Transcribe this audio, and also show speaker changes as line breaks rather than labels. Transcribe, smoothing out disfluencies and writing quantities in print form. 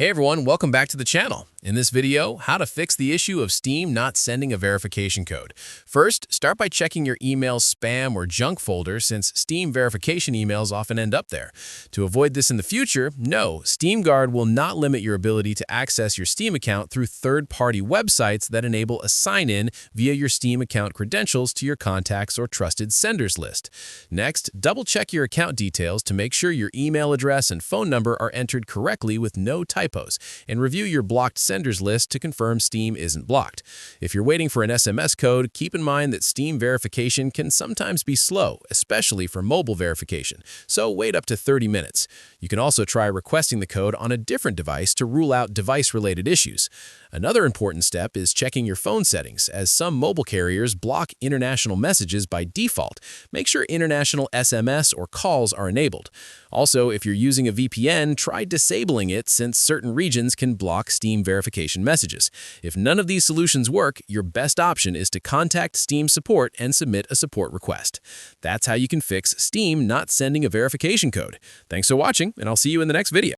Hey everyone, welcome back to the channel. In this video, how to fix the issue of Steam not sending a verification code. First, start by checking your email spam or junk folder since Steam verification emails often end up there. To avoid this in the future, no, SteamGuard will not limit your ability to access your Steam account through third-party websites that enable a sign-in via your Steam account credentials to your contacts or trusted senders list. Next, double-check your account details to make sure your email address and phone number are entered correctly with no typos, and review your blocked senders list to confirm Steam isn't blocked. If you're waiting for an SMS code, keep in mind that Steam verification can sometimes be slow, especially for mobile verification, so wait up to 30 minutes. You can also try requesting the code on a different device to rule out device-related issues. Another important step is checking your phone settings, as some mobile carriers block international messages by default. Make sure international SMS or calls are enabled. Also, if you're using a VPN, try disabling it since certain regions can block Steam verification messages. If none of these solutions work, your best option is to contact Steam support and submit a support request. That's how you can fix Steam not sending a verification code. Thanks for watching, and I'll see you in the next video.